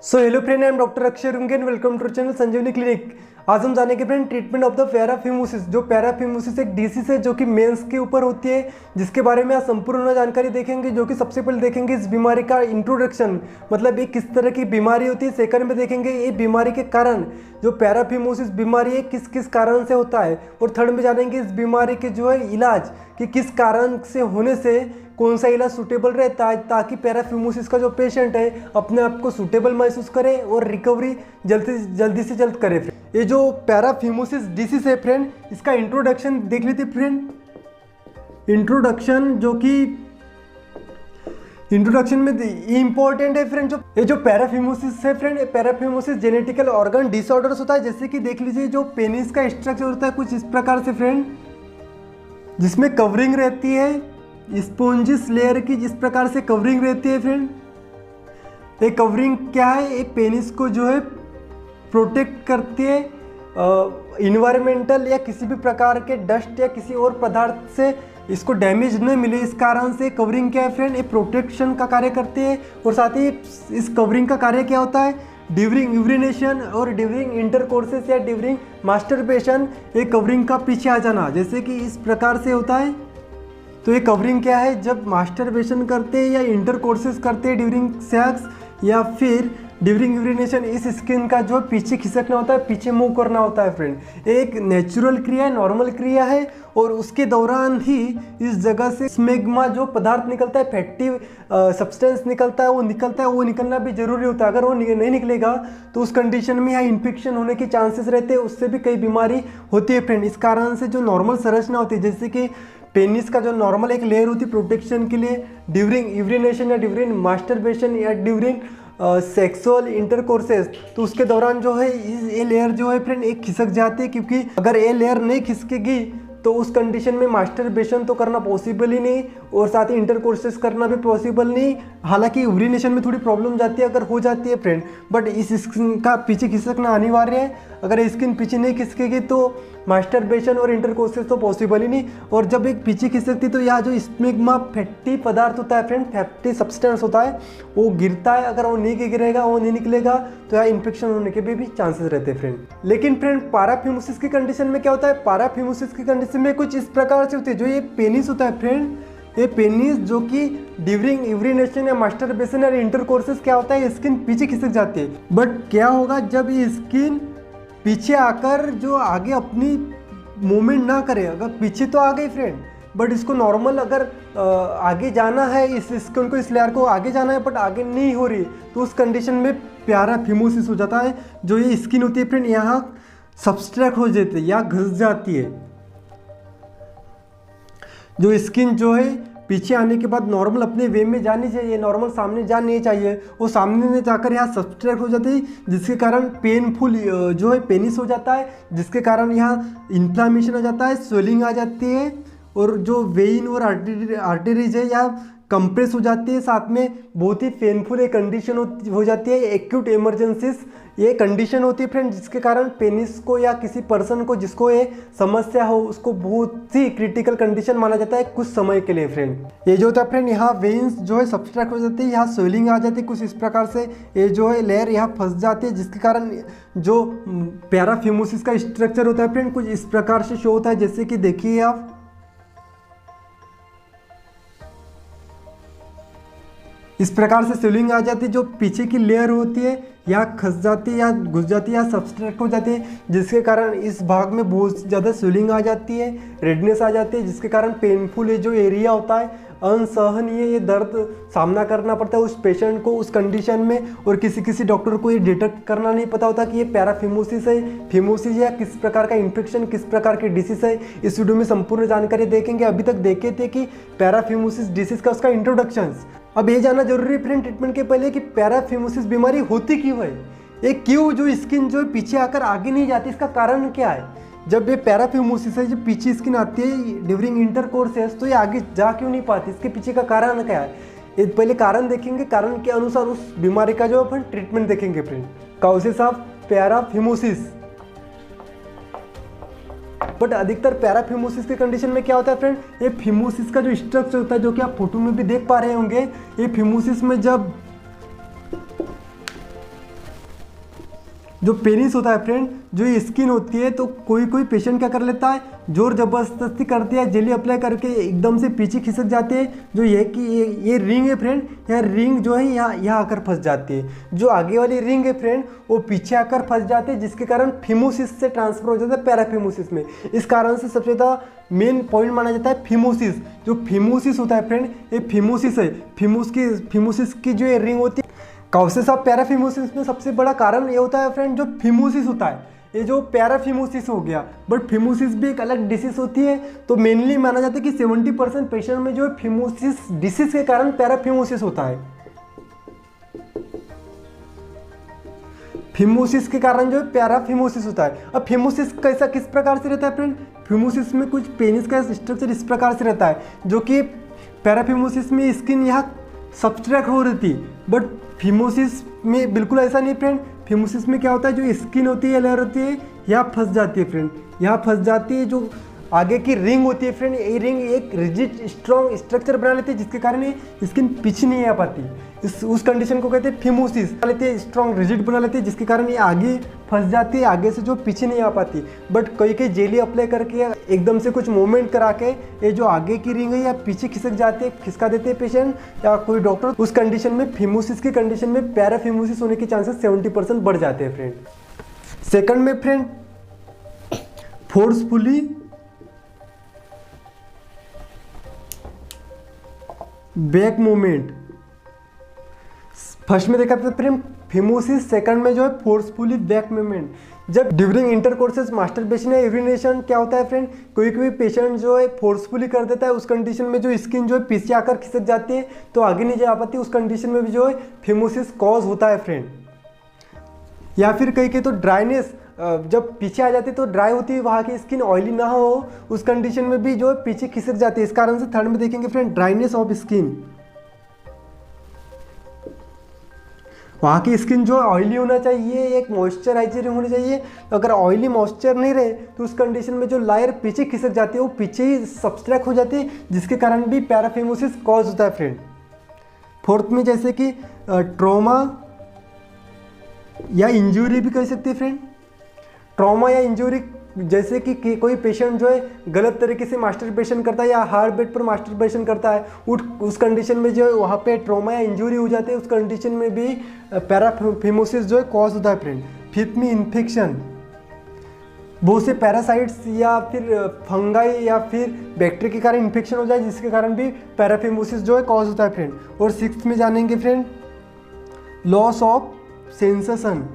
So hello friend, I am doctor Akshay Runge and welcome to channel Sanjivani clinic. आज हम जानेंगे friend treatment of the paraphimosis. जो paraphimosis एक disease है जो कि मेंस के ऊपर होती है, जिसके बारे में आज संपूर्ण जानकारी देखेंगे। जो कि सबसे पहले देखेंगे इस बीमारी का इंट्रोडक्शन, मतलब ये किस तरह की बीमारी होती है। सेकंड में देखेंगे ये बीमारी के कारण, जो पैराफिमोसिस बीमारी है किस किस कारण से होता है। और थर्ड में जानेंगे इस बीमारी के जो है इलाज, कि किस कारण से होने से कौन सा इलाज सूटेबल रहता है, ताकि पैराफिमोसिस का जो पेशेंट है अपने आप को सूटेबल महसूस करे और रिकवरी जल्दी से जल्द करे। ये जो पैराफिमोसिस डिसीज है फ्रेंड, इसका इंट्रोडक्शन देख लेते फ्रेंड। इंट्रोडक्शन में ये इंपॉर्टेंट है फ्रेंड। ये जो पैराफिमोसिस है friend, paraphimosis genetical organ disorders होता है। जैसे कि देख लीजिए जो पेनिस का स्ट्रक्चर होता है कुछ इस प्रकार से फ्रेंड, जिसमें कवरिंग रहती है स्पॉन्जिस लेयर की, जिस प्रकार से कवरिंग रहती है फ्रेंड। ये कवरिंग क्या है, ये पेनिस को जो है प्रोटेक्ट करती है इन्वायरमेंटल या किसी भी प्रकार के डस्ट या किसी और पदार्थ से इसको डैमेज न मिले। इस कारण से कवरिंग क्या है फ्रेंड, ये प्रोटेक्शन का कार्य करती है। और साथ ही इस कवरिंग का कार्य क्या होता है, ड्यूरिंग यूरिनेशन और ड्यूरिंग इंटरकोर्सेस या ड्यूरिंग मास्टरबेशन, ये कवरिंग का पीछे आ जाना जैसे कि इस प्रकार से होता है। तो ये कवरिंग क्या है, जब मास्टरबेशन करते हैं या इंटरकोर्सेस करते हैं ड्यूरिंग सेक्स या फिर ड्यूरिंग यूरिनेशन, इस स्किन का जो पीछे खिसकना होता है, पीछे मूव करना होता है फ्रेंड। एक नेचुरल क्रिया है, नॉर्मल क्रिया है। और उसके दौरान ही इस जगह से स्मेग्मा जो पदार्थ निकलता है, फैटी सब्सटेंस निकलता है, वो निकलना भी जरूरी होता है। अगर वो नहीं निकलेगा तो उस कंडीशन में यहाँ इन्फेक्शन होने के चांसेस रहते हैं, उससे भी कई बीमारी होती है फ्रेंड। इस कारण से जो नॉर्मल संरचना होती है, जैसे कि पेनिस का जो नॉर्मल एक लेयर होती है प्रोटेक्शन के लिए ड्यूरिंग यूरिनेशन या ड्यूरिंग मास्टरबेशन या ड्यूरिंग सेक्सुअल इंटरकोर्सेस, तो उसके दौरान जो है ये लेयर जो है फ्रेंड एक खिसक जाती है। क्योंकि अगर ये लेयर नहीं खिसकेगी तो उस कंडीशन में मास्टरबेशन तो करना पॉसिबल ही नहीं और साथ ही इंटरकोर्सेस करना भी पॉसिबल नहीं। हालांकि यूरिनेशन में थोड़ी प्रॉब्लम जाती है अगर हो जाती है फ्रेंड, बट इस स्किन का पीछे खिसकना अनिवार्य है। अगर स्किन पीछे नहीं खिसकेगी तो मास्टरबेशन और इंटरकोर्सेस तो पॉसिबल ही नहीं। और जब एक पीछे खिसकती तो यहाँ जो स्मेग्मा फैटी पदार्थ होता है फ्रेंड, फैटी सब्सटेंस होता है, वो गिरता है। अगर वो नहीं गिरेगा, वो नहीं निकलेगा तो यहाँ इन्फेक्शन होने के भी चांसेस रहते हैं फ्रेंड। लेकिन फ्रेंड पैराफिमोसिस की कंडीशन में क्या होता है, पैराफिमोसिस की कंडीशन में कुछ इस प्रकार से होती है। जो ये पेनिस होता है फ्रेंड, ये पेनिस जो कि ड्यूरिंग यूरिनेशन या मास्टरबेशन या इंटरकोर्सेस क्या होता है, स्किन पीछे खिसक जाती है। बट क्या होगा जब ये स्किन पीछे आकर जो आगे अपनी मूवमेंट ना करे, अगर पीछे तो आ गई फ्रेंड बट इसको नॉर्मल अगर आगे जाना है, इस स्किन को, इस लेयर को आगे जाना है बट आगे नहीं हो रही, तो उस कंडीशन में पैराफिमोसिस हो जाता है। जो ये स्किन होती है फ्रेंड यहाँ सब्सट्रैक्ट हो जाती है या घिस जाती है। जो स्किन जो है पीछे आने के बाद नॉर्मल अपने वे में जानी चाहिए, नॉर्मल सामने जानी चाहिए, वो सामने में जाकर यहाँ सब्सट्रैक्ट हो जाती है, जिसके कारण पेनफुल जो है पेनिस हो जाता है, जिसके कारण यहाँ इन्फ्लामेशन आ जाता है, स्वेलिंग आ जाती है और जो वेइन और आर्टरीज है या कंप्रेस हो जाती है। साथ में बहुत ही पेनफुल एक कंडीशन हो जाती है, एक्यूट इमरजेंसीज ये कंडीशन होती है फ्रेंड, जिसके कारण पेनिस को या किसी पर्सन को जिसको ये समस्या हो उसको बहुत ही क्रिटिकल कंडीशन माना जाता है कुछ समय के लिए फ्रेंड। ये जो होता है फ्रेंड, यहाँ वेन्स जो है सब्सट्रैक्ट हो जाती है, यहाँ स्वेलिंग आ जाती है कुछ इस प्रकार से, ये जो है लेयर यहाँ फंस जाती है, जिसके कारण जो पैराफिमोसिस का स्ट्रक्चर होता है फ्रेंड कुछ इस प्रकार से शो होता है। जैसे कि देखिए आप इस प्रकार से स्वेलिंग आ जाती है, जो पीछे की लेयर होती है या खस जाती है या घुस जाती है या सब्सट्रैक्ट हो जाती है, जिसके कारण इस भाग में बहुत ज़्यादा स्वेलिंग आ जाती है, रेडनेस आ जाती है, जिसके कारण पेनफुल ये जो एरिया होता है असहनीय ये दर्द सामना करना पड़ता है उस पेशेंट को उस कंडीशन में। और किसी डॉक्टर को ये डिटेक्ट करना नहीं पता होता कि ये पैराफिमोसिस है, फिमोसिस या किस प्रकार का इन्फेक्शन, किस प्रकार की डिसीज है। इस वीडियो में संपूर्ण जानकारी देखेंगे। अभी तक देखे थे कि पैराफिमोसिस डिसीज का उसका इंट्रोडक्शन। अब ये जानना जरूरी है फ्रेंड ट्रीटमेंट के पहले कि पैराफिमोसिस बीमारी होती क्यों है, ये क्यों जो स्किन जो पीछे आकर आगे नहीं जाती, इसका कारण क्या है। जब ये पैराफिमोसिस है, जब पीछे स्किन आती है ड्यूरिंग इंटरकोर्सेस, तो ये आगे जा क्यों नहीं पाती, इसके पीछे का कारण क्या है। ये पहले कारण देखेंगे, कारण के अनुसार उस बीमारी का जो अपन ट्रीटमेंट देखेंगे friend. Causes of paraphimosis. But अधिकतर पैराफिमोसिस के कंडीशन में क्या होता है फ्रेंड, ये फिमोसिस का जो स्ट्रक्चर होता है जो कि आप फोटो में भी देख पा रहे होंगे, ये फिमोसिस में जब जो पेनिस होता है फ्रेंड, जो ये स्किन होती है, तो कोई कोई पेशेंट क्या कर लेता है, जोर जबरदस्ती करती है, जेली अप्लाई करके एकदम से पीछे खिसक जाते हैं। जो ये कि ये रिंग है फ्रेंड, यह रिंग जो है यहाँ आकर फंस जाती है। जो आगे वाली रिंग है फ्रेंड, वो पीछे आकर फंस जाते हैं, जिसके कारण फिमोसिस से ट्रांसफर हो जाता है पैराफिमोसिस में। इस कारण से सबसे ज़्यादा मेन पॉइंट माना जाता है फिमोसिस। जो फिमोसिस होता है फ्रेंड, ये फिमोसिस है। फिमोसिस की जो ये रिंग होती है, कॉजेस ऑफ पैराफिमोसिस में सबसे बड़ा कारण ये होता है फ्रेंड, जो फिमोसिस होता है। ये जो पैराफिमोसिस हो गया, बट फिमोसिस भी एक अलग डिसीज होती है। तो मेनली माना जाता है कि 70% पेशेंट में जो फिमोसिस डिसीज के कारण पैराफिमोसिस होता है। फिमोसिस के कारण जो है पैराफिमोसिस होता है। अब फिमोसिस कैसा किस प्रकार से रहता है फ्रेंड, फिमोसिस में कुछ पेनिस का स्ट्रक्चर इस प्रकार से रहता है, जो कि पैराफिमोसिस में स्किन यहाँ सब्सट्रैक्ट हो रही थी, बट फिमोसिस में बिल्कुल ऐसा नहीं फ्रेंड। फिमोसिस में क्या होता है, जो स्किन होती है, लेयर होती है, यहाँ फंस जाती है फ्रेंड, यहाँ फंस जाती है। जो आगे की रिंग होती है फ्रेंड, ये रिंग एक रिजिड स्ट्रॉन्ग स्ट्रक्चर बना लेती है, जिसके कारण ये स्किन पीछे नहीं आ पाती। उस कंडीशन को कहते हैं फिमोसिस। बना लेती है, स्ट्रॉन्ग रिजिड बना लेती है, जिसके कारण ये आगे फंस जाती है, आगे से जो पीछे नहीं आ पाती। बट कई जेली अप्लाई करके एकदम से कुछ मूवमेंट करा के ये जो आगे की रिंग है या पीछे खिसक जाते हैं, खिसका देते हैं पेशेंट या कोई डॉक्टर। उस कंडीशन में, फिमोसिस की कंडीशन में पैराफिमोसिस होने के चांसेस 70% बढ़ जाते हैं फ्रेंड। सेकंड में friend, forcefully back movement. First में देखा था फ्रेंड फिमोसिस, सेकंड में जो है फोर्सफुली बैक मूवमेंट। जब ड्यूरिंग इंटरकोर्सेस मास्टरबेशन या यूरिनेशन क्या होता है फ्रेंड, कोई पेशेंट जो है फोर्सफुली कर देता है, उस कंडीशन में जो स्किन जो है पीछे आकर खिसक जाती है, तो आगे नहीं जा पाती। उस कंडीशन में भी जो है फिमोसिस कॉज होता है फ्रेंड। या फिर कहीं तो ड्राइनेस, जब पीछे आ जाती है तो ड्राई होती है, वहाँ की स्किन ऑयली ना हो, उस कंडीशन में भी जो है पीछे खिसक जाती है। इस कारण से थर्ड में देखेंगे फ्रेंड, ड्राइनेस ऑफ स्किन। वहाँ की स्किन जो ऑयली होना चाहिए, एक मॉइस्चराइजर होनी चाहिए। तो अगर ऑयली मॉइस्चर नहीं रहे तो उस कंडीशन में जो लायर पीछे खिसक जाती है, वो पीछे ही सब्सट्रैक्ट हो जाती है, जिसके कारण भी पैराफिमोसिस कॉज होता है फ्रेंड। फोर्थ में जैसे कि ट्रॉमा या इंजरी भी कह सकते हैं फ्रेंड। ट्रॉमा या इंजरी जैसे कि कोई पेशेंट जो है गलत तरीके से मास्टरबेशन करता है या हार्ड बेड पर मास्टरबेशन करता है, उस कंडीशन में जो है वहाँ पे ट्रॉमा या इंजरी हो जाती है, उस कंडीशन में भी पैराफिमोसिस जो है कॉज होता है फ्रेंड। फिफ्थ में इन्फेक्शन, बहुत से पैरासाइट्स या फिर फंगाई या फिर बैक्टीरिया के कारण इन्फेक्शन हो जाए, जिसके कारण भी पैराफिमोसिस जो है कॉज होता है फ्रेंड। और सिक्स्थ में जानेंगे friend, loss of sensation.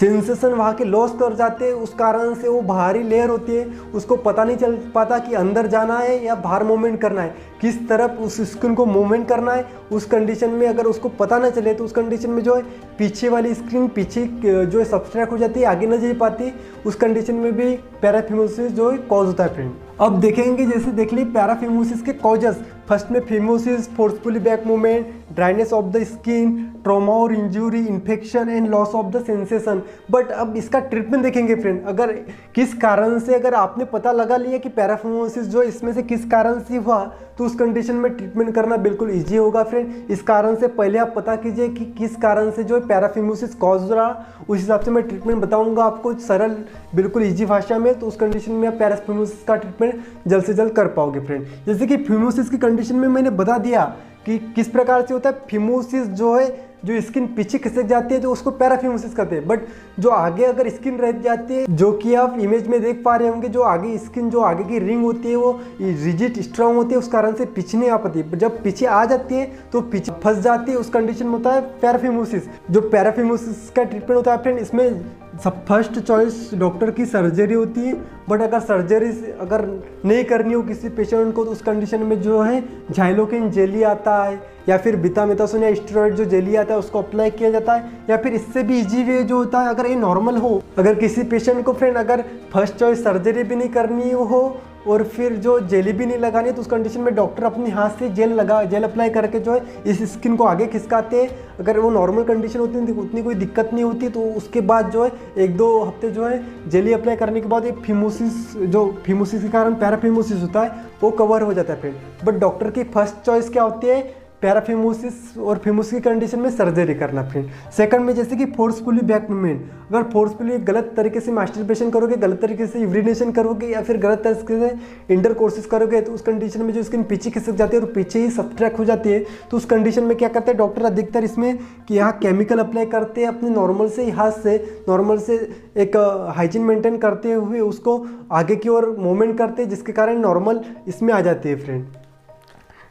Sensation वहाँ के लॉस कर जाते हैं, उस कारण से वो बाहरी लेयर होती है, उसको पता नहीं चल पाता कि अंदर जाना है या बाहर मूवमेंट करना है, किस तरफ उस स्किन को मूवमेंट करना है। उस कंडीशन में अगर उसको पता ना चले तो उस कंडीशन में जो है पीछे वाली स्किन पीछे जो है सब्सट्रैक्ट हो जाती है, आगे नहीं जा पाती। उस कंडीशन में भी पैराफिमोसिस जो है कॉज होता है फ्रेंड। अब देखेंगे, जैसे देख ली पैराफिमोसिस के कॉजेस। फर्स्ट में phimosis, forcefully back movement, dryness of the skin, trauma और injury, infection and loss of the sensation. But अब इसका ट्रीटमेंट देखेंगे फ्रेंड। अगर किस कारण से, अगर आपने पता लगा लिया कि पैराफिमोसिस जो इसमें से किस कारण से हुआ, तो उस कंडीशन में ट्रीटमेंट करना बिल्कुल ईजी होगा फ्रेंड। इस कारण से पहले आप पता कीजिए कि किस कारण से जो है पैराफिमोसिस कॉज हो रहा, उस हिसाब से मैं ट्रीटमेंट बताऊंगा आपको सरल बिल्कुल ईजी भाषा में। तो उस कंडीशन में आप पैराफिमोसिस का ट्रीटमेंट जल्द से जल्द कर पाओगे फ्रेंड। जैसे कि फिमोसिस की कंडीशन में मैंने बता दिया कि किस प्रकार से होता है। फिमोसिस जो है, जो स्किन पीछे खिसक जाती है, जो उसको पैराफिमोसिस कहते हैं। बट जो आगे अगर स्किन रह जाती है, जो कि आप इमेज में देख पा रहे होंगे, जो आगे स्किन, जो आगे की रिंग होती है, वो रिजिड स्ट्रांग होती है, उस कारण से पीछे नहीं आ पाती। जब पीछे आ जाती है तो पीछे फंस जाती है, उस कंडीशन में होता है पैराफिमोसिस। जो पैराफिमोसिस का ट्रीटमेंट होता है फ्रेंड, इसमें सब फर्स्ट चॉइस डॉक्टर की सर्जरी होती है। बट अगर सर्जरी अगर नहीं करनी हो किसी पेशेंट को, तो उस कंडीशन में जो है झाइलोकिन जेली आता है या फिर बीटामेथासोन या स्टेरॉइड जो जेली आता है, उसको अप्लाई किया जाता है। या फिर इससे भी इजी वे जो होता है, अगर ये नॉर्मल हो, अगर किसी पेशेंट को फ्रेंड अगर फर्स्ट चॉइस सर्जरी भी नहीं करनी हो और फिर जो जेली भी नहीं लगानी है, तो उस कंडीशन में डॉक्टर अपने हाथ से जेल अप्लाई करके जो है इस स्किन को आगे खिसकाते हैं। अगर वो नॉर्मल कंडीशन होती है, उतनी कोई दिक्कत नहीं होती, तो उसके बाद जो है 1-2 हफ्ते जो है जेली अप्लाई करने के बाद ये फिमोसिस के कारण पैराफिमोसिस होता है, वो कवर हो जाता है फ्रेंड। बट डॉक्टर की फर्स्ट चॉइस क्या होती है, पैराफिमोसिस और फिमोसिस की कंडीशन में सर्जरी करना फ्रेंड। सेकंड में जैसे कि फोर्सफुली बैक मूवमेंट, अगर फोर्सफुली गलत तरीके से मास्टरबेशन करोगे, गलत तरीके से यूरिनेशन करोगे या फिर गलत तरीके से इंटरकोर्सेस करोगे तो उस कंडीशन में जो स्किन पीछे खिसक जाती है और पीछे ही सब्ट्रैक्ट हो जाती है। तो उस कंडीशन में क्या करते हैं डॉक्टर अधिकतर इसमें कि यहाँ केमिकल अप्लाई करते हैं अपने नॉर्मल से हाथ से, नॉर्मल से एक हाइजीन मेंटेन करते हुए उसको आगे की ओर मूवमेंट करते हैं, जिसके कारण नॉर्मल इसमें आ जाती है friend.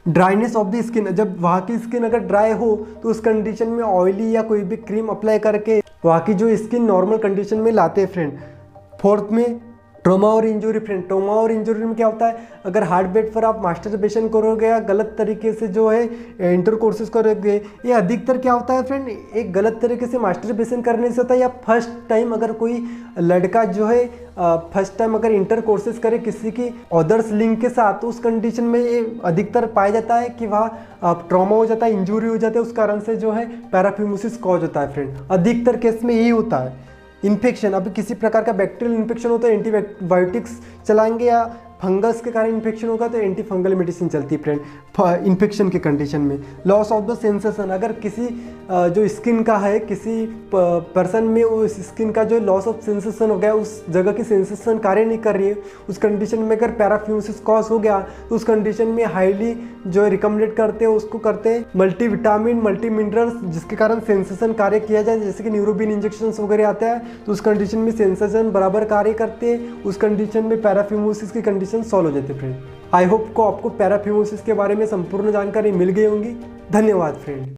Dryness of the skin, जब वहाँ की स्किन अगर ड्राई हो तो उस कंडीशन में ऑयली या कोई भी क्रीम अप्लाई करके वहाँ की जो स्किन नॉर्मल कंडीशन में लाते हैं फ्रेंड। फोर्थ में ट्रोमा और इंजरी फ्रेंड। ट्रोमा और इंजरी में क्या होता है, अगर हार्ड बेड पर आप मास्टरबेशन करोगे या गलत तरीके से जो है इंटरकोर्सेस करोगे, ये अधिकतर क्या होता है फ्रेंड, एक गलत तरीके से मास्टरबेशन करने से होता है, या फर्स्ट टाइम अगर कोई लड़का जो है फर्स्ट टाइम अगर इंटरकोर्सेस करे किसी की अदर्स लिंक के साथ, तो उस कंडीशन में ये अधिकतर पाया जाता है कि वहाँ ट्रॉमा हो जाता है, इंजरी हो जाता है, उस कारण से जो है पैराफिमोसिस कॉज होता है फ्रेंड। अधिकतर केस में यही होता है। इन्फेक्शन, अभी किसी प्रकार का बैक्टीरियल इन्फेक्शन हो तो एंटीबायोटिक्स चलाएंगे, या फंगस के कारण इन्फेक्शन होगा तो एंटी फंगल मेडिसिन चलती है फ्रेंड इन्फेक्शन के कंडीशन में। लॉस ऑफ द सेंसेशन, अगर किसी जो स्किन का है किसी पर्सन में उस स्किन का जो लॉस ऑफ सेंसेशन हो गया, उस जगह की सेंसेशन कार्य नहीं कर रही है, उस कंडीशन में अगर पैराफिमोसिस कॉज हो गया तो उस कंडीशन में हाईली जो रिकमेंडेड करते हैं उसको करते हैं मल्टीविटामिन मल्टी मिनरल्स, जिसके कारण सेंसेशन कार्य किया जाए, जैसे कि न्यूरोबिन इंजेक्शन वगैरह आता है, तो उस कंडीशन में सेंसेशन बराबर कार्य करते हैं, उस कंडीशन में पैराफिमोसिस की कंडीशन सॉल्व हो जाती है फ्रेंड। आई होप को आपको पैराफिमोसिस के बारे में संपूर्ण जानकारी मिल गई होंगी। धन्यवाद फ्रेंड।